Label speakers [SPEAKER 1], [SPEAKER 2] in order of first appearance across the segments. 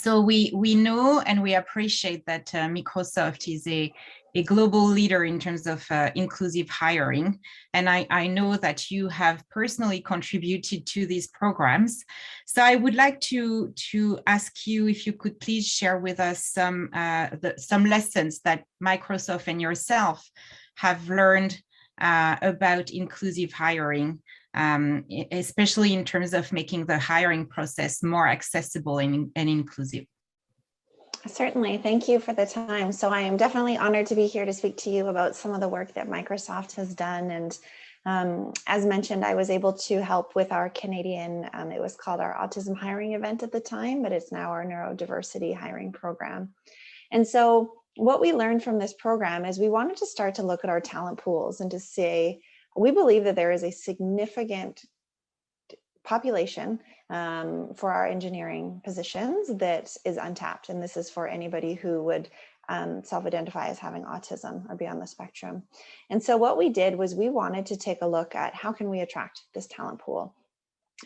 [SPEAKER 1] So we know and we appreciate that Microsoft is a global leader in terms of inclusive hiring. And I know that you have personally contributed to these programs. So I would like to ask you if you could please share with us some lessons that Microsoft and yourself have learned about inclusive hiring, especially in terms of making the hiring process more accessible and inclusive.
[SPEAKER 2] Certainly. Thank you for the time. So I am definitely honored to be here to speak to you about some of the work that Microsoft has done. And as mentioned, I was able to help with our Canadian, it was called our autism hiring event at the time, but it's now our neurodiversity hiring program. And so what we learned from this program is we wanted to start to look at our talent pools and to say, we believe that there is a significant population for our engineering positions that is untapped. And this is for anybody who would self-identify as having autism or be on the spectrum. And so what we did was we wanted to take a look at how can we attract this talent pool.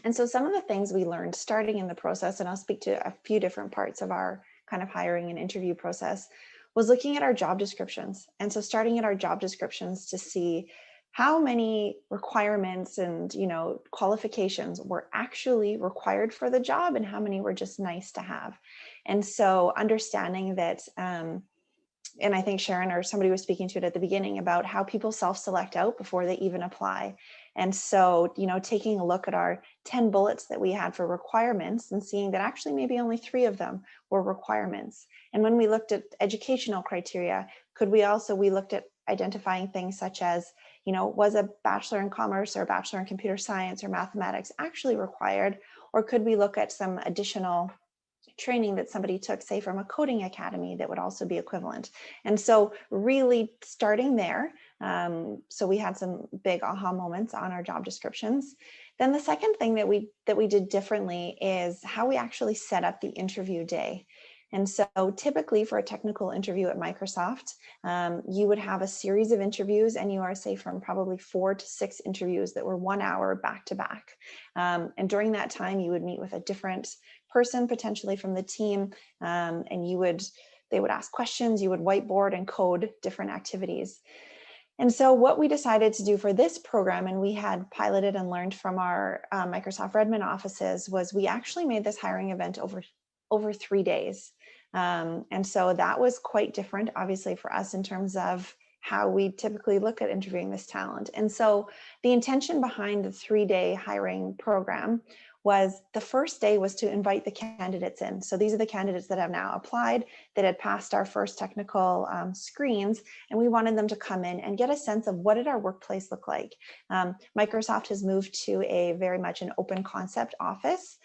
[SPEAKER 2] And so some of the things we learned starting in the process, and I'll speak to a few different parts of our kind of hiring and interview process, was looking at our job descriptions. And so starting at our job descriptions to see how many requirements and qualifications were actually required for the job and how many were just nice to have. And so understanding that, and I think Sharon or somebody was speaking to it at the beginning about how people self-select out before they even apply. And so, taking a look at our 10 bullets that we had for requirements and seeing that actually maybe only 3 of them were requirements. And when we looked at educational criteria, we looked at identifying things such as, was a bachelor in commerce or a bachelor in computer science or mathematics actually required? Or could we look at some additional training that somebody took, say from a coding academy, that would also be equivalent? And so really starting there, so we had some big aha moments on our job descriptions. Then the second thing that we did differently is how we actually set up the interview day. And so typically for a technical interview at Microsoft, you would have a series of interviews, and you are safe from probably 4 to 6 interviews that were 1 hour back to back. And during that time, you would meet with a different person, potentially from the team, and they would ask questions, you would whiteboard and code different activities. And so what we decided to do for this program, and we had piloted and learned from our Microsoft Redmond offices, was we actually made this hiring event over 3 days. And so that was quite different, obviously, for us in terms of how we typically look at interviewing this talent. And so the intention behind the 3-day hiring program was the first day was to invite the candidates in. So these are the candidates that have now applied, that had passed our first technical screens, and we wanted them to come in and get a sense of what did our workplace look like. Microsoft has moved to a very much an open concept office.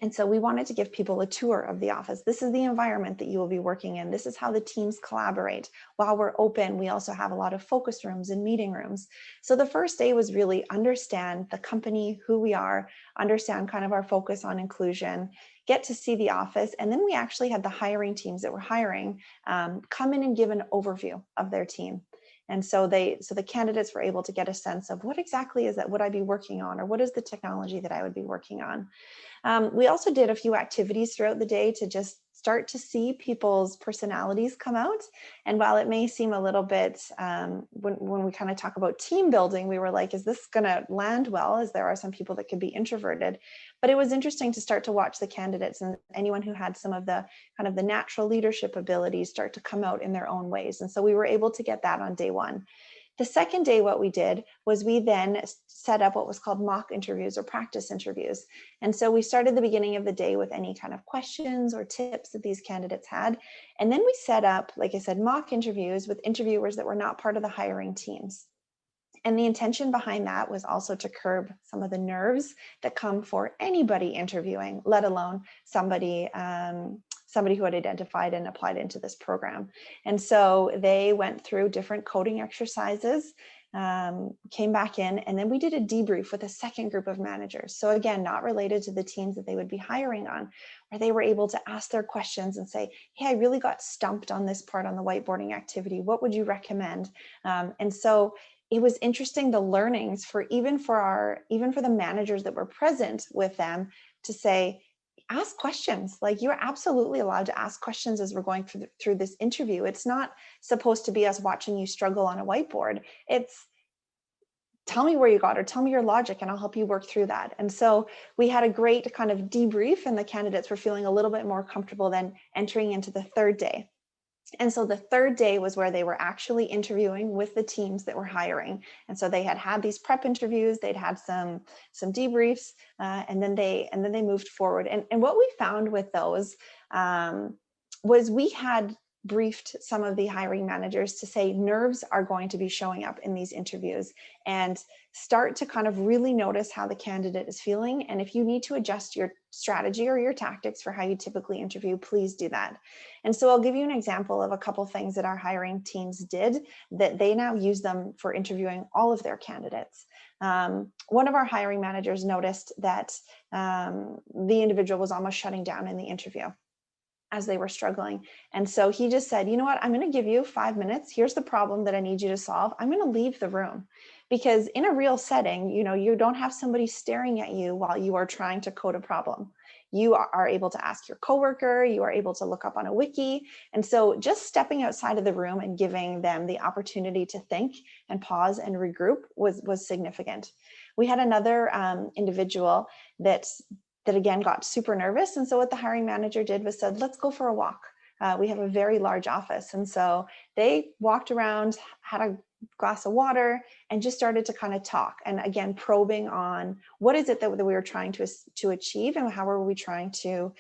[SPEAKER 2] And so we wanted to give people a tour of the office. This is the environment that you will be working in. This is how the teams collaborate. While we're open, we also have a lot of focus rooms and meeting rooms. So the first day was really understand the company, who we are, understand kind of our focus on inclusion, get to see the office. And then we actually had the hiring teams that were hiring come in and give an overview of their team. And so the candidates were able to get a sense of what exactly is that would I be working on, or what is the technology that I would be working on. We also did a few activities throughout the day to just start to see people's personalities come out. And while it may seem a little bit, when we kind of talk about team building, we were like, is this going to land well? As there are some people that could be introverted. But it was interesting to start to watch the candidates and anyone who had some of the kind of the natural leadership abilities start to come out in their own ways. And so we were able to get that on day 1. The second day, what we did was we then set up what was called mock interviews or practice interviews. And so we started the beginning of the day with any kind of questions or tips that these candidates had. And then we set up, like I said, mock interviews with interviewers that were not part of the hiring teams. And the intention behind that was also to curb some of the nerves that come for anybody interviewing, let alone somebody who had identified and applied into this program. And so they went through different coding exercises, came back in, and then we did a debrief with a second group of managers. So again, not related to the teams that they would be hiring on, where they were able to ask their questions and say, hey, I really got stumped on this part on the whiteboarding activity. What would you recommend? And so it was interesting, the learnings for even for the managers that were present with them, to say, ask questions. Like, you're absolutely allowed to ask questions as we're going through this interview. It's not supposed to be us watching you struggle on a whiteboard. It's, tell me where you got, or tell me your logic and I'll help you work through that. And so we had a great kind of debrief, and the candidates were feeling a little bit more comfortable then entering into the third day. And so the third day was where they were actually interviewing with the teams that were hiring. And so they had these prep interviews, they'd had some debriefs, and then they moved forward. And what we found with those was we had briefed some of the hiring managers to say nerves are going to be showing up in these interviews, and start to kind of really notice how the candidate is feeling. And if you need to adjust your strategy or your tactics for how you typically interview, please do that. And so I'll give you an example of a couple things that our hiring teams did that they now use them for interviewing all of their candidates. One of our hiring managers noticed that the individual was almost shutting down in the interview as they were struggling. And so he just said, you know what, I'm going to give you 5 minutes. Here's the problem that I need you to solve. I'm going to leave the room. Because in a real setting, you don't have somebody staring at you while you are trying to code a problem. You are able to ask your coworker, you are able to look up on a wiki. And so just stepping outside of the room and giving them the opportunity to think and pause and regroup was significant. We had another individual that again got super nervous. And so what the hiring manager did was said, let's go for a walk. We have a very large office. And so they walked around, had a glass of water, and just started to kind of talk. And again, probing on what is it that we were trying to achieve, and how are we trying to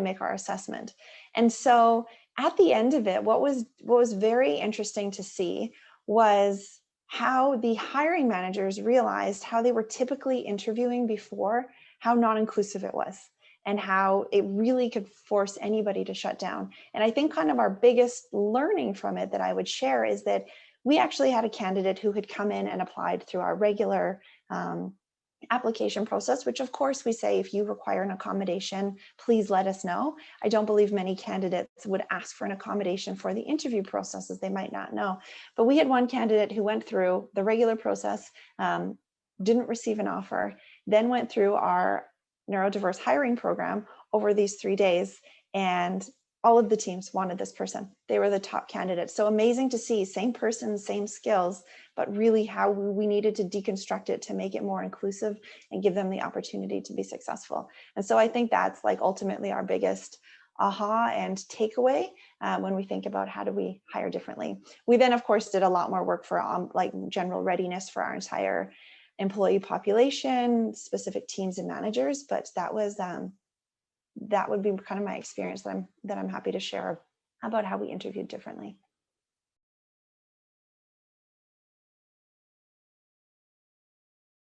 [SPEAKER 2] make our assessment. And so at the end of it, what was very interesting to see was how the hiring managers realized how they were typically interviewing before, how non-inclusive it was, and how it really could force anybody to shut down. And I think kind of our biggest learning from it that I would share is that we actually had a candidate who had come in and applied through our regular application process, which of course we say, if you require an accommodation, please let us know. I don't believe many candidates would ask for an accommodation for the interview process, as they might not know. But we had one candidate who went through the regular process, didn't receive an offer, then went through our neurodiverse hiring program over these 3 days, and all of the teams wanted this person. They were the top candidates. So amazing to see, same person, same skills, but really how we needed to deconstruct it to make it more inclusive and give them the opportunity to be successful. And so I think that's like ultimately our biggest aha and takeaway when we think about how do we hire differently. We then of course did a lot more work for like general readiness for our entire employee population, specific teams and managers, but that would be kind of my experience that I'm happy to share about how we interviewed differently.